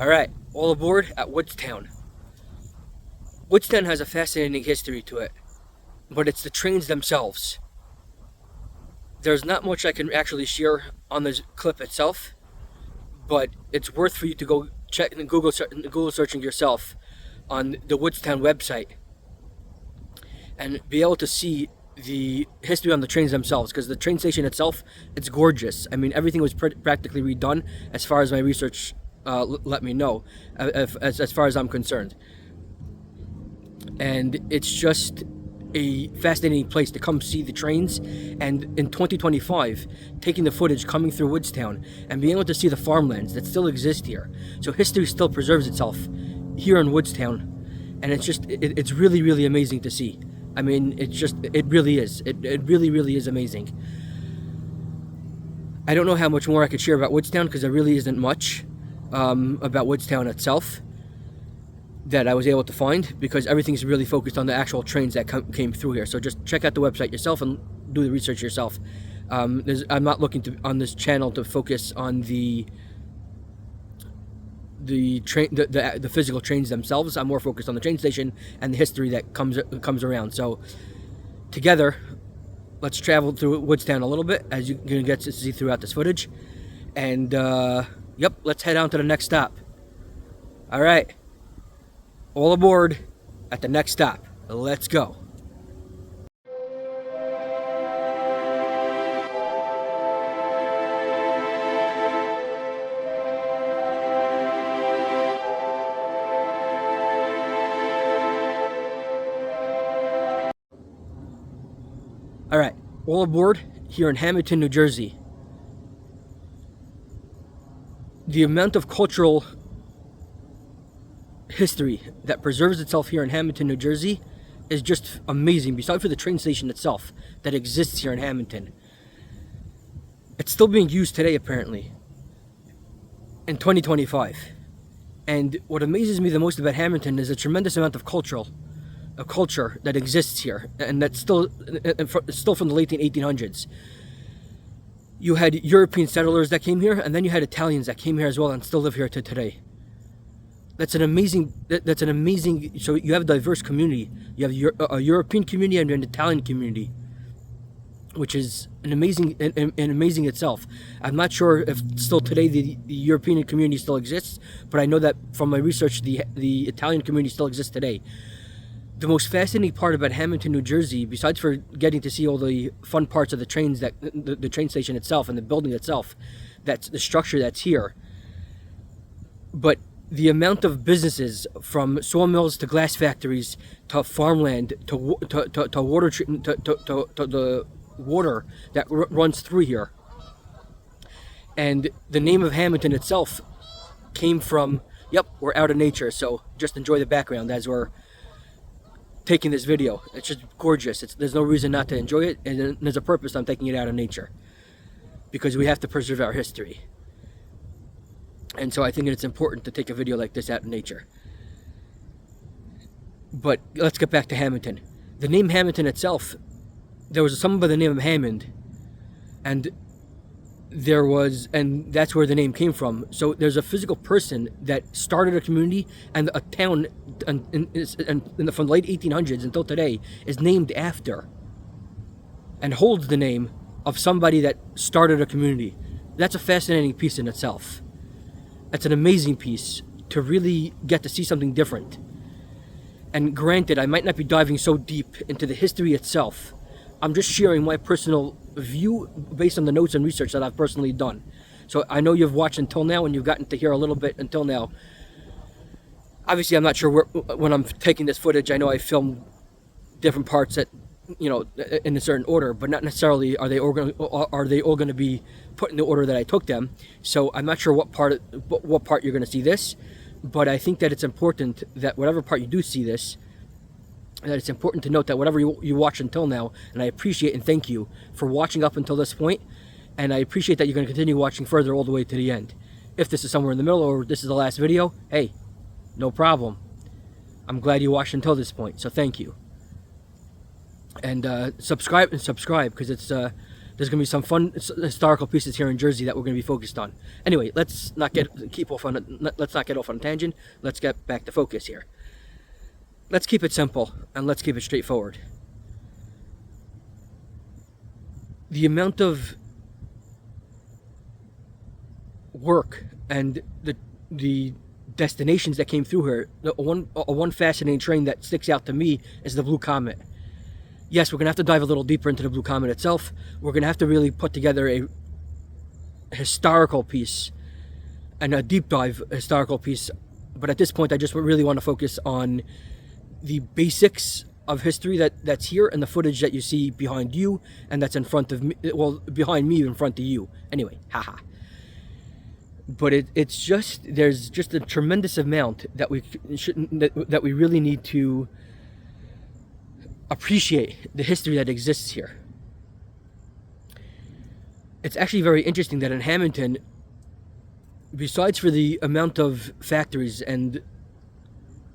All right, all aboard at Woodstown. Woodstown has a fascinating history to it, but it's the trains themselves. There's not much I can actually share on this clip itself, but it's worth for you to go check and Google searching yourself on the Woodstown website and be able to see the history on the trains themselves, because the train station itself, it's gorgeous. I mean, everything was practically redone as far as my research let me know, as far as I'm concerned. And it's just a fascinating place to come see the trains. And in 2025, taking the footage coming through Woodstown and being able to see the farmlands that still exist here. So history still preserves itself here in Woodstown, and it's really, really amazing to see. I mean, it really is. It really, really is amazing. I don't know how much more I could share about Woodstown, because there really isn't much about Woodstown itself that I was able to find, because everything's really focused on the actual trains that came through here. So just check out the website yourself and do the research yourself. I'm not looking to on this channel to focus on the physical trains themselves. I'm more focused on the train station and the history that comes around. So together, let's travel through Woodstown a little bit, as you're gonna get to see throughout this footage. And yep, let's head on to the next stop. All right, all aboard at the next stop. Let's go. All right, all aboard here in Hamilton, New Jersey. The amount of cultural history that preserves itself here in Hamilton, New Jersey is just amazing. Besides for the train station itself that exists here in Hamilton, it's still being used today apparently in 2025. And what amazes me the most about Hamilton is a tremendous amount of culture that exists here, and that's still from the late 1800s. You had European settlers that came here, and then you had Italians that came here as well and still live here to today. That's an amazing. So you have a diverse community. You have a European community and an Italian community, which is an amazing itself. I'm not sure if still today the European community still exists, but I know that from my research, the Italian community still exists today. The most fascinating part about Hamilton, New Jersey, besides for getting to see all the fun parts of the trains, that the train station itself and the building itself, that's the structure that's here, but the amount of businesses, from sawmills to glass factories to farmland to water treatment to the water that runs through here. And the name of Hamilton itself came from, yep, we're out of nature, so just enjoy the background as we're taking this video. It's just gorgeous. There's no reason not to enjoy it, and there's a purpose I'm taking it out of nature, because we have to preserve our history. And so I think it's important to take a video like this out in nature. But let's get back to Hamilton. The name Hamilton itself, there was someone by the name of Hammond, and that's where the name came from. So there's a physical person that started a community and a town, and from the late 1800s until today is named after and holds the name of somebody that started a community. That's a fascinating piece in itself. That's an amazing piece to really get to see something different. And granted, I might not be diving so deep into the history itself. I'm just sharing my personal view based on the notes and research that I've personally done. So I know you've watched until now and you've gotten to hear a little bit until now. Obviously, I'm not sure when I'm taking this footage. I know I filmed different parts that, in a certain order, but not necessarily are they all going to be put in the order that I took them. So I'm not sure what part you're going to see this, but I think that it's important that whatever part you do see this, that it's important to note that whatever you watch until now, and I appreciate and thank you for watching up until this point, and I appreciate that you're going to continue watching further all the way to the end. If this is somewhere in the middle or this is the last video, hey, no problem. I'm glad you watched until this point, so thank you. And subscribe, because it's There's going to be some fun historical pieces here in Jersey that we're going to be focused on. Anyway, let's not get off on a tangent. Let's get back to focus here. Let's keep it simple and let's keep it straightforward. The amount of work and the destinations that came through here, one fascinating train that sticks out to me is the Blue Comet. Yes, we're going to have to dive a little deeper into the Blue Comet itself. We're going to have to really put together a historical piece and a deep dive historical piece. But at this point, I just really want to focus on the basics of history that's here and the footage that you see behind you and that's in front of me. Well, behind me, in front of you. Anyway, haha. But there's just a tremendous amount that we really need to appreciate the history that exists here. It's actually very interesting that in Hamilton, besides for the amount of factories and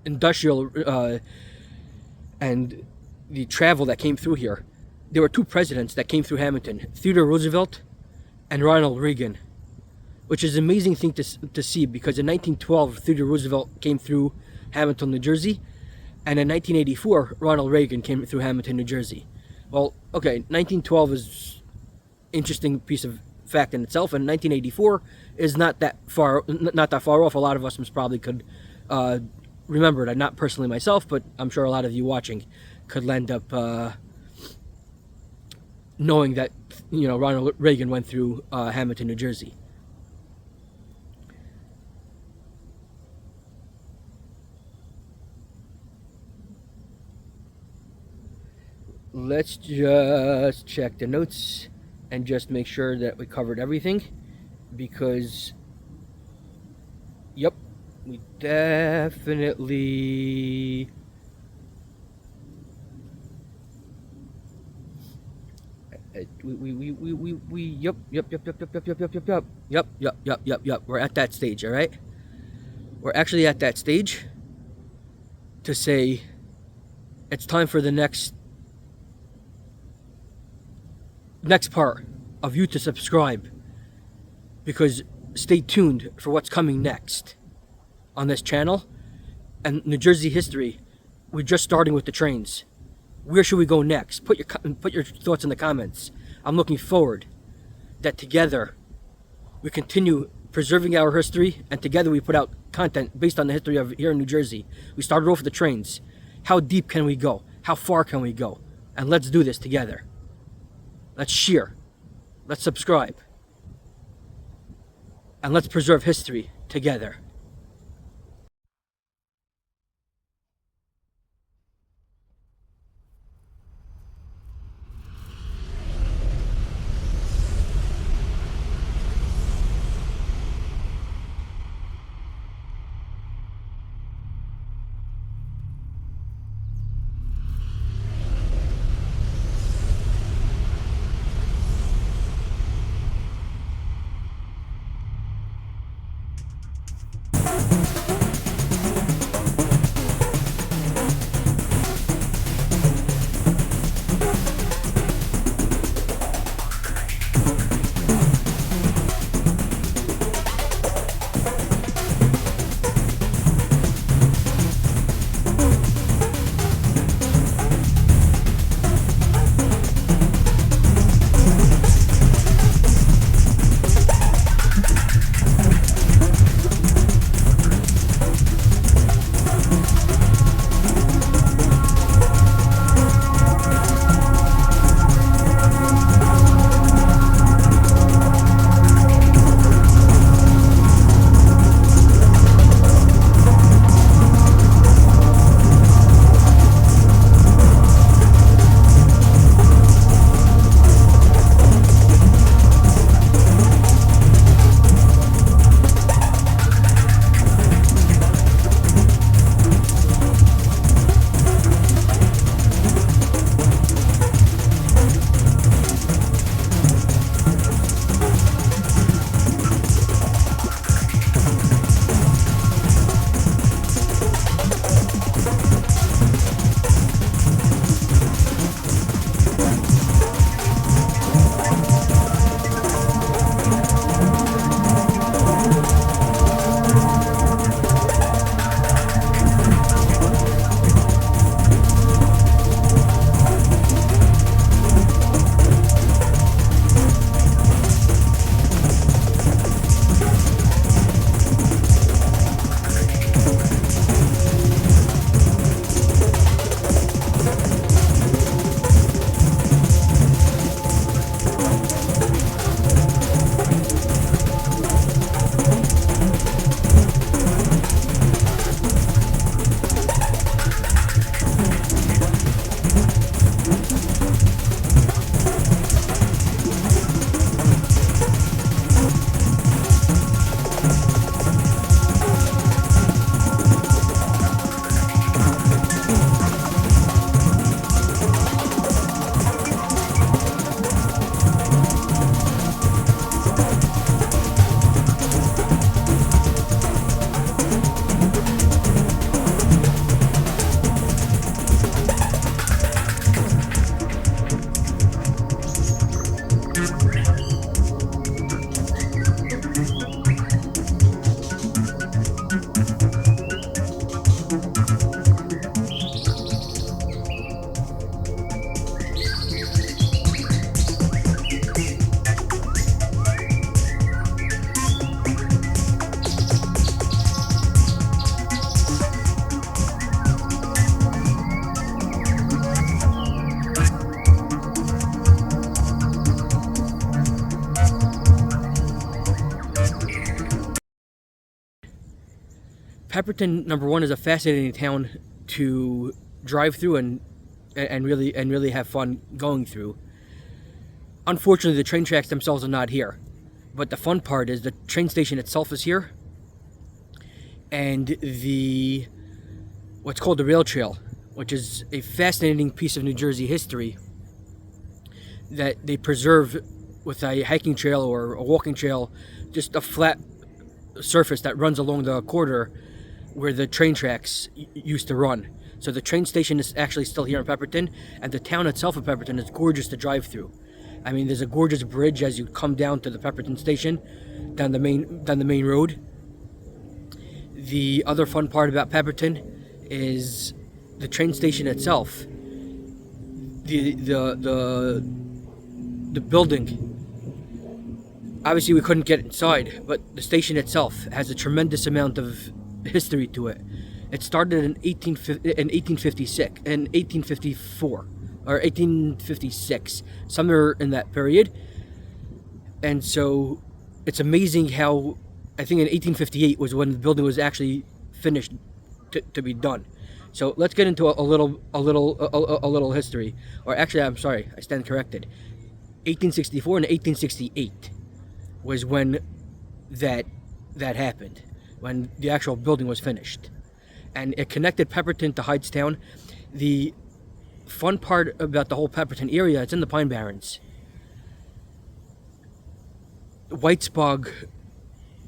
industrial and the travel that came through here, there were two presidents that came through Hamilton, Theodore Roosevelt and Ronald Reagan, which is an amazing thing to see, because in 1912, Theodore Roosevelt came through Hamilton, New Jersey, and in 1984, Ronald Reagan came through Hamilton, New Jersey. Well, okay, 1912 is an interesting piece of fact in itself, and 1984 is not that far off. A lot of us probably could remember it. Not personally myself, but I'm sure a lot of you watching could end up knowing that Ronald Reagan went through Hamilton, New Jersey. Let's just check the notes and just make sure that we covered everything, because yep, we definitely yep. We're at that stage, all right? We're actually at that stage to say it's time for the next part of you to subscribe, because stay tuned for what's coming next on this channel. And New Jersey history, we're just starting with the trains. Where should we go next? Put your thoughts in the comments. I'm looking forward that together we continue preserving our history, and together we put out content based on the history of here in New Jersey. We started off with the trains. How deep can we go? How far can we go? And let's do this together. Let's share, let's subscribe, and let's preserve history together. Pepperton, number one, is a fascinating town to drive through and really have fun going through. Unfortunately, the train tracks themselves are not here, but the fun part is the train station itself is here, and the what's called the rail trail, which is a fascinating piece of New Jersey history that they preserve with a hiking trail or a walking trail, just a flat surface that runs along the corridor where the train tracks used to run. So the train station is actually still here in Pepperton, and the town itself of Pepperton is gorgeous to drive through. I mean, there's a gorgeous bridge as you come down to the Pepperton station, down the main road. The other fun part about Pepperton is the train station itself. The building. Obviously, we couldn't get inside, but the station itself has a tremendous amount of history to it. It started in 1854 or 1856, somewhere in that period. And so it's amazing how, I think in 1858 was when the building was actually finished to be done. So let's get into a little history. Or actually, I'm sorry, I stand corrected. 1864 and 1868 was when that happened, when the actual building was finished. And it connected Pepperton to Hydetown. The fun part about the whole Pepperton area, it's in the Pine Barrens. Whitesbog,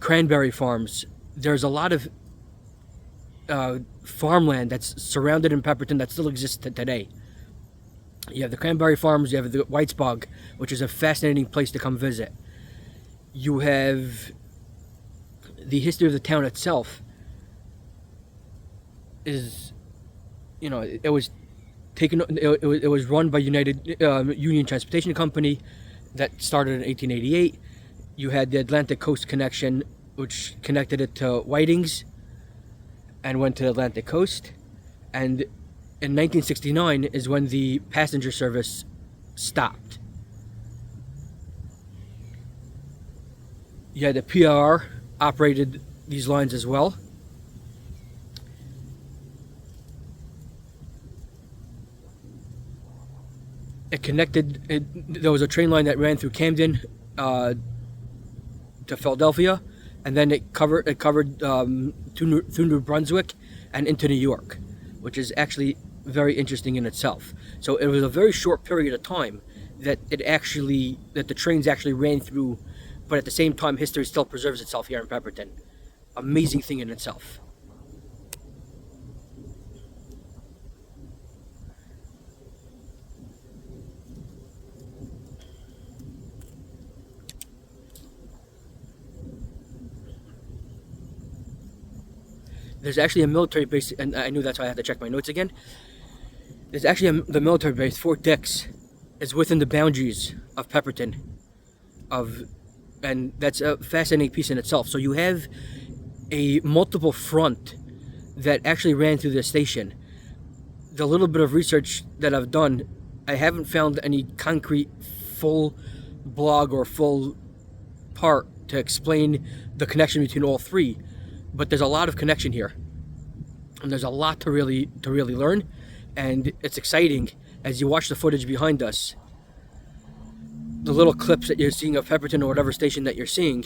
cranberry farms. There's a lot of farmland that's surrounded in Pepperton that still exists today. You have the cranberry farms, you have the Whitesbog, which is a fascinating place to come visit. You have the history of the town itself is, it was taken. It was run by Union Transportation Company, that started in 1888. You had the Atlantic Coast Connection, which connected it to Whiting's, and went to the Atlantic Coast. And in 1969 is when the passenger service stopped. You had the PRR operated these lines as well. There was a train line that ran through Camden to Philadelphia, and then it covered through New Brunswick and into New York, which is actually very interesting in itself. So it was a very short period of time that the trains actually ran through, but at the same time, history still preserves itself here in Pepperton. Amazing thing in itself. There's actually a military base, and I knew that's why I had to check my notes again. There's actually the military base, Fort Dix, is within the boundaries of Pepperton, and that's a fascinating piece in itself. So you have a multiple front that actually ran through the station. The little bit of research that I've done, I haven't found any concrete full blog or full part to explain the connection between all three. But there's a lot of connection here, and there's a lot to really learn, and it's exciting as you watch the footage behind us. The little clips that you're seeing of Pepperton or whatever station that you're seeing,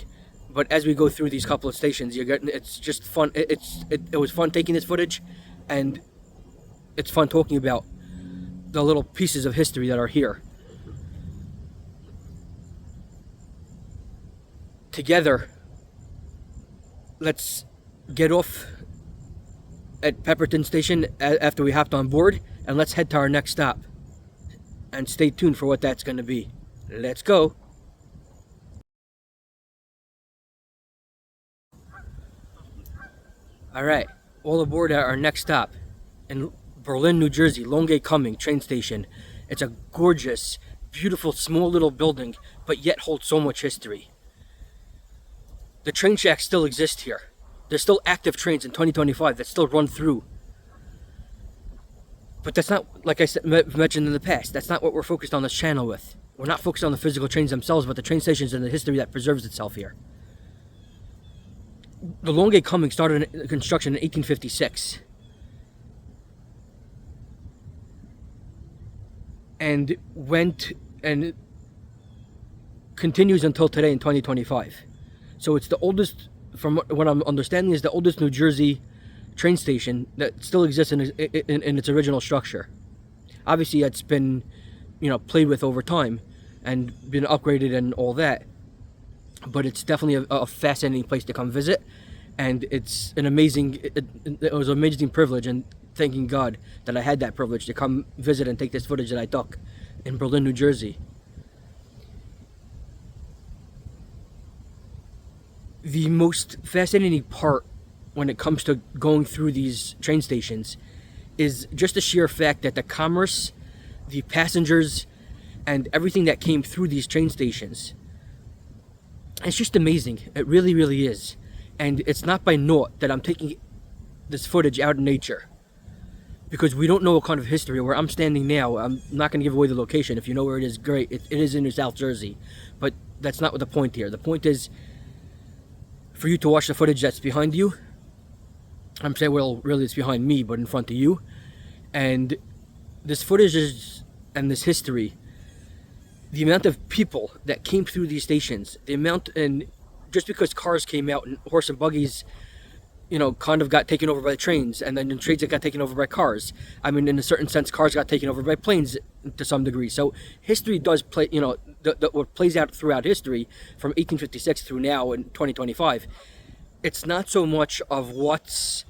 but as we go through these couple of stations, it's just fun. It was fun taking this footage, and it's fun talking about the little pieces of history that are here. Together, let's get off at Pepperton Station after we hopped on board, and let's head to our next stop. And stay tuned for what that's going to be. Let's go. Alright, all aboard at our next stop in Berlin, New Jersey, Longay Cumming train station. It's a gorgeous, beautiful, small little building, but yet holds so much history. The train tracks still exist here. There's still active trains in 2025 that still run through. But that's not, like I mentioned in the past, that's not what we're focused on this channel with. We're not focused on the physical trains themselves, but the train stations and the history that preserves itself here. the Longue Coming started construction in 1856. And went and continues until today in 2025. So it's the oldest, from what I'm understanding, is the oldest New Jersey train station that still exists in its original structure. Obviously, it's been, played with over time and been upgraded and all that. But it's definitely a fascinating place to come visit, and it's an amazing. It was an amazing privilege, and thanking God that I had that privilege to come visit and take this footage that I took in Berlin, New Jersey. The most fascinating part when it comes to going through these train stations is just the sheer fact that the commerce, the passengers, and everything that came through these train stations, it's just amazing. It really, really is. And it's not by naught that I'm taking this footage out in nature, because we don't know what kind of history. Where I'm standing now, I'm not going to give away the location. If you know where it is, great. It is in New South Jersey, but that's not what the point here. The point is for you to watch the footage that's behind you. I'm saying, well, really it's behind me, but in front of you. And this footage is, and this history, the amount of people that came through these stations, the amount, and just because cars came out and horse and buggies, kind of got taken over by the trains, and then in trains it got taken over by cars. I mean, in a certain sense, cars got taken over by planes to some degree. So history does play, what plays out throughout history from 1856 through now in 2025. It's not so much of what's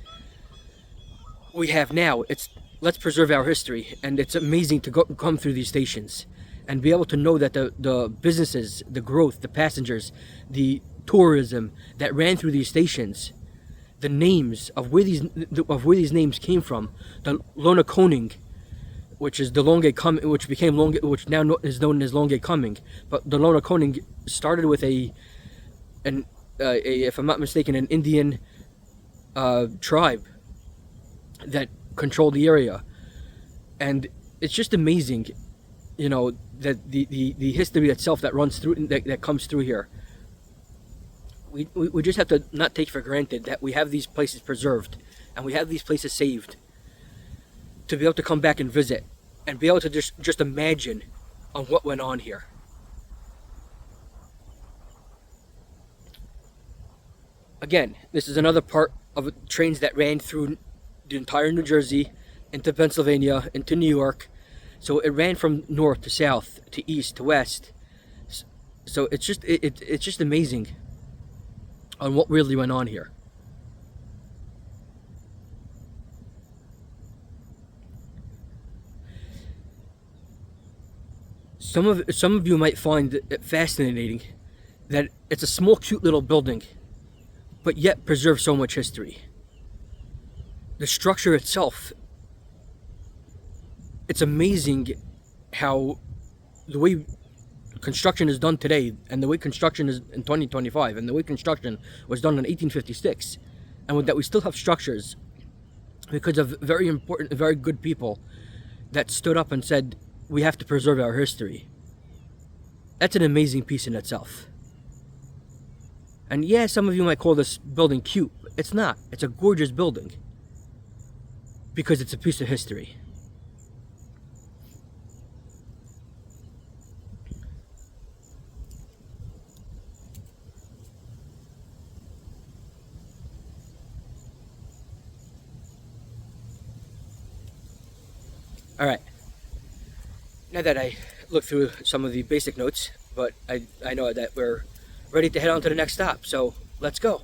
we have now. It's let's preserve our history, and it's amazing to come through these stations and be able to know that the businesses, the growth, the passengers, the tourism that ran through these stations, the names of where these names came from. The Lona Koning, which is the Longue Coming, which became which now is known as Longue Coming. But the Lona Koning started with if I'm not mistaken, an Indian tribe that controlled the area, and it's just amazing, that the history itself that runs through that comes through here. We just have to not take for granted that we have these places preserved and we have these places saved to be able to come back and visit and be able to just imagine on what went on here. Again, this is another part of trains that ran through the entire New Jersey, into Pennsylvania, into New York. So it ran from north to south, to east to west. So it's just amazing on what really went on here. Some of you might find it fascinating that it's a small, cute little building, but yet preserves so much history. The structure itself, it's amazing how the way construction is done today, and the way construction is in 2025, and the way construction was done in 1856, and that we still have structures because of very important, very good people that stood up and said, we have to preserve our history. That's an amazing piece in itself. And yeah, some of you might call this building cute. It's not. It's a gorgeous building because it's a piece of history. All right. Now that I looked through some of the basic notes, but I know that we're ready to head on to the next stop, so let's go.